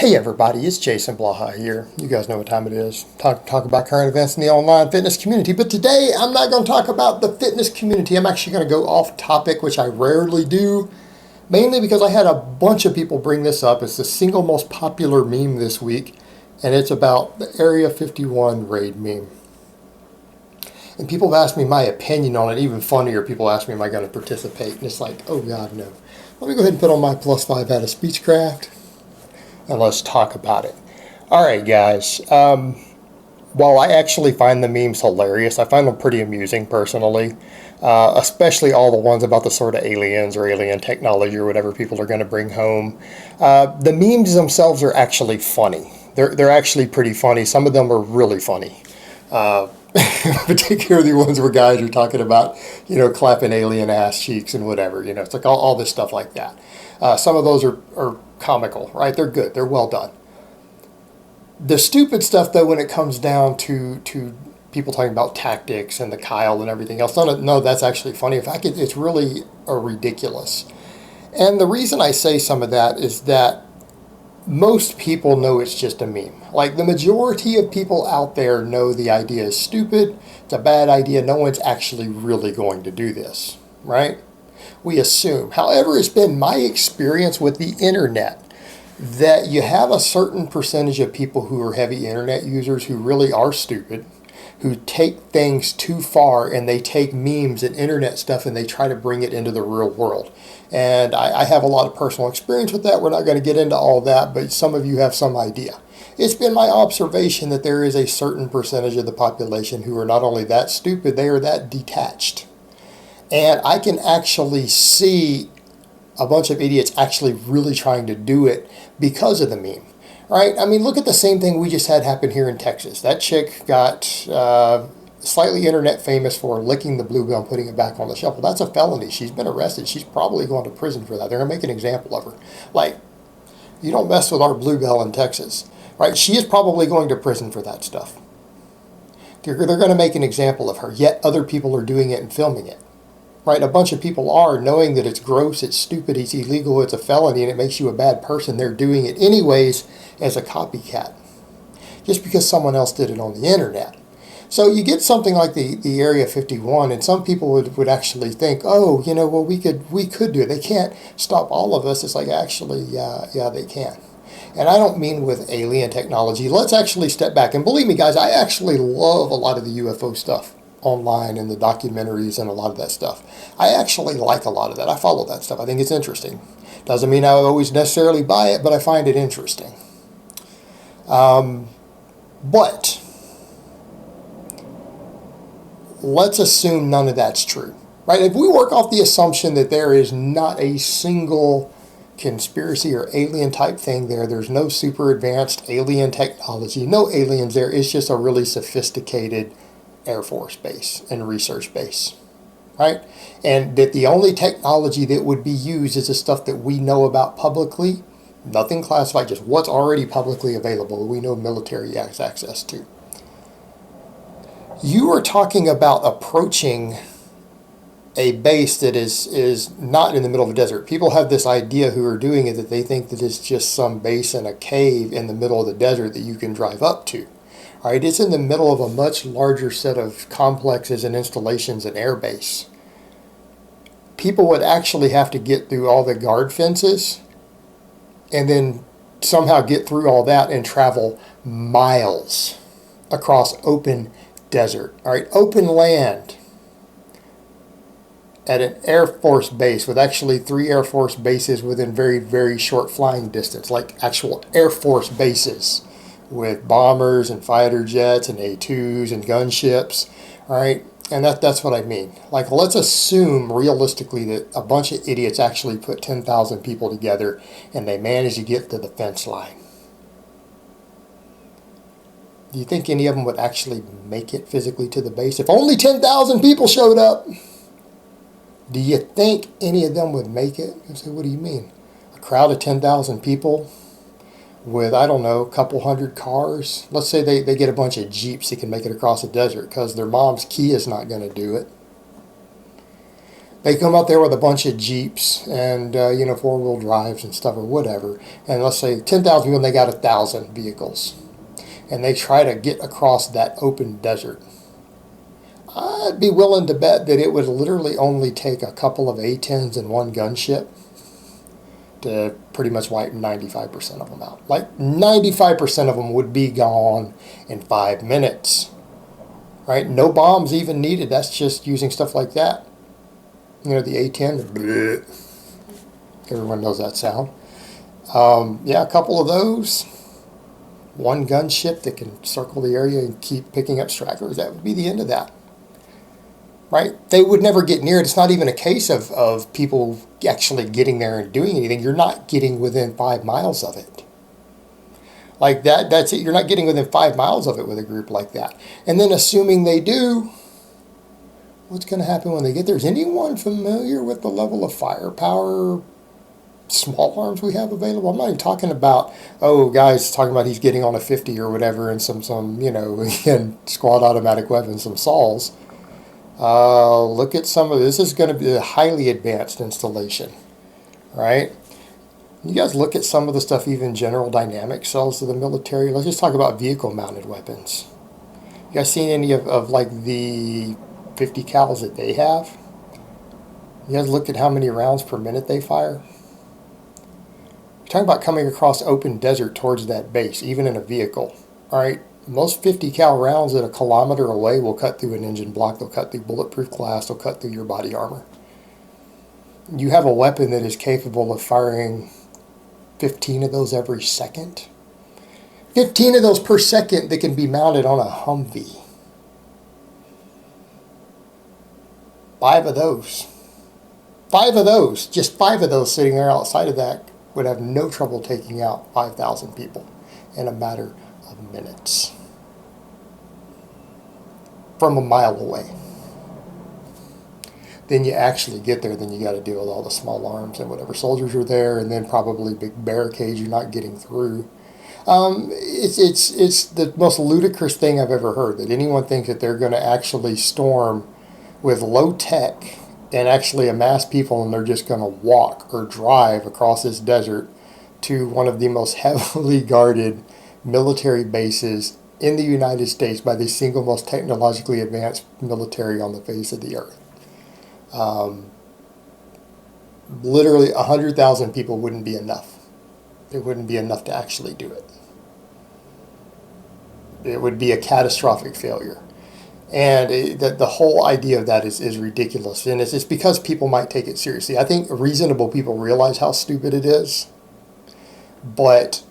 Hey everybody, it's Jason Blaha here. You guys know what time it is. Talk about current events in the online fitness community. But today I'm not going to talk about the fitness community. I'm actually going to go off topic, which I rarely do, mainly because I had a bunch of people bring this up. It's the single most popular meme this week, and it's about the Area 51 raid meme. And people have asked me my opinion on it. Even funnier, people ask me, am I going to participate? And it's like, oh God, no. Let me go ahead and put on my +5 out of Speechcraft, and let's talk about it. All right, guys. While I actually find the memes hilarious, I find them pretty amusing personally, especially all the ones about the sort of aliens or alien technology or whatever people are going to bring home. The memes themselves are actually funny. They're actually pretty funny. Some of them are really funny. Particularly the ones where guys are talking about, clapping alien ass cheeks and whatever. It's like all this stuff like that. Some of those are comical, right? They're good. They're well done. The stupid stuff, though, when it comes down to people talking about tactics and the Kyle and everything else, no, that's actually funny. In fact, it's really ridiculous. And the reason I say some of that is that most people know it's just a meme. Like, the majority of people out there know the idea is stupid. It's a bad idea. No one's actually really going to do this, right? We assume. However, it's been my experience with the internet that you have a certain percentage of people who are heavy internet users who really are stupid, who take things too far, and they take memes and internet stuff and they try to bring it into the real world. And I have a lot of personal experience with that. We're not going to get into all that, but some of you have some idea. It's been my observation that there is a certain percentage of the population who are not only that stupid, they are that detached. And I can actually see a bunch of idiots actually really trying to do it because of the meme, right? I mean, look at the same thing we just had happen here in Texas. That chick got slightly internet famous for licking the bluebell and putting it back on the shelf. Well, that's a felony. She's been arrested. She's probably going to prison for that. They're going to make an example of her. Like, you don't mess with our bluebell in Texas, right? She is probably going to prison for that stuff. They're going to make an example of her, yet other people are doing it and filming it. Right, a bunch of people are, knowing that it's gross, it's stupid, it's illegal, it's a felony, and it makes you a bad person. They're doing it anyways as a copycat, just because someone else did it on the internet. So you get something like the Area 51, and some people would actually think, oh, well, we could do it. They can't stop all of us. It's like, actually, yeah, they can. And I don't mean with alien technology. Let's actually step back. And believe me, guys, I actually love a lot of the UFO stuff online and the documentaries and a lot of that stuff. I actually like a lot of that. I follow that stuff. I think it's interesting. Doesn't mean I always necessarily buy it, but I find it interesting. But let's assume none of that's true, right? If we work off the assumption that there is not a single conspiracy or alien type thing there's no super advanced alien technology, no aliens there, it's just a really sophisticated Air Force base and research base, right? And that the only technology that would be used is the stuff that we know about publicly, nothing classified, just what's already publicly available, we know military has access to. You are talking about approaching a base that is not in the middle of a desert. People have this idea who are doing it that they think that it's just some base in a cave in the middle of the desert that you can drive up to. All right, it's in the middle of a much larger set of complexes and installations and air base. People would actually have to get through all the guard fences and then somehow get through all that and travel miles across open desert. All right, open land at an Air Force base with actually 3 Air Force bases within very, very short flying distance, like actual Air Force bases, with bombers and fighter jets and A-2s and gunships, all right? And that's what I mean. Like, let's assume realistically that a bunch of idiots actually put 10,000 people together and they managed to get to the fence line. Do you think any of them would actually make it physically to the base? If only 10,000 people showed up, do you think any of them would make it? You say, what do you mean? A crowd of 10,000 people with, I don't know, a couple hundred cars. Let's say they get a bunch of Jeeps that can make it across the desert because their mom's Kia is not going to do it. They come out there with a bunch of Jeeps and, four-wheel drives and stuff or whatever. And let's say 10,000 people and they got 1,000 vehicles. And they try to get across that open desert. I'd be willing to bet that it would literally only take a couple of A-10s and one gunship to pretty much wipe 95% of them out. Like 95% of them would be gone in 5 minutes. Right? No bombs even needed. That's just using stuff like that. The A-10. Bleh. Everyone knows that sound. A couple of those. One gunship that can circle the area and keep picking up stragglers. That would be the end of that. Right? They would never get near it. It's not even a case of people actually getting there and doing anything. You're not getting within 5 miles of it. Like that's it. You're not getting within 5 miles of it with a group like that. And then assuming they do, what's going to happen when they get there? Is anyone familiar with the level of firepower, small arms we have available? I'm not even talking about, guys talking about he's getting on a 50 or whatever and some again, squad automatic weapons, some saws. Look at some of this. This is going to be a highly advanced installation, right? You guys look at some of the stuff even General Dynamics sells to the military. Let's just talk about vehicle-mounted weapons. You guys seen any of like the 50 cals that they have? You guys look at how many rounds per minute they fire? You're talking about coming across open desert towards that base, even in a vehicle. All right. Most 50 cal rounds at a kilometer away will cut through an engine block. They'll cut through bulletproof glass. They'll cut through your body armor. You have a weapon that is capable of firing 15 of those every second. 15 of those per second that can be mounted on a Humvee. 5 of those. 5 of those. Just 5 of those sitting there outside of that would have no trouble taking out 5,000 people in a matter of minutes. From a mile away. Then you actually get there, then you got to deal with all the small arms and whatever soldiers are there, and then probably big barricades you're not getting through. It's the most ludicrous thing I've ever heard, that anyone thinks that they're going to actually storm with low tech and actually amass people and they're just going to walk or drive across this desert to one of the most heavily guarded military bases in the United States by the single most technologically advanced military on the face of the earth. Literally 100,000 people wouldn't be enough. It wouldn't be enough to actually do it. It would be a catastrophic failure. And the whole idea of that is ridiculous. And it's because people might take it seriously. I think reasonable people realize how stupid it is. But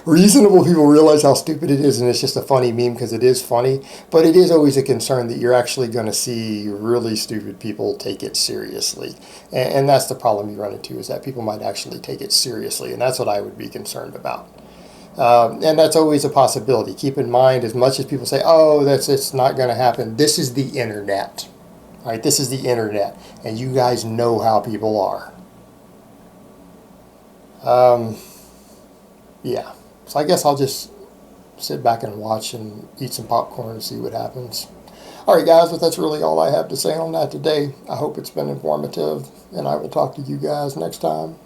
reasonable people realize how stupid it is, and it's just a funny meme because it is funny. But it is always a concern that you're actually going to see really stupid people take it seriously. And that's the problem you run into, is that people might actually take it seriously. And that's what I would be concerned about. And that's always a possibility. Keep in mind, as much as people say, it's not going to happen, this is the internet. All right, this is the internet. And you guys know how people are. Yeah. So I guess I'll just sit back and watch and eat some popcorn and see what happens. All right, guys, but that's really all I have to say on that today. I hope it's been informative, and I will talk to you guys next time.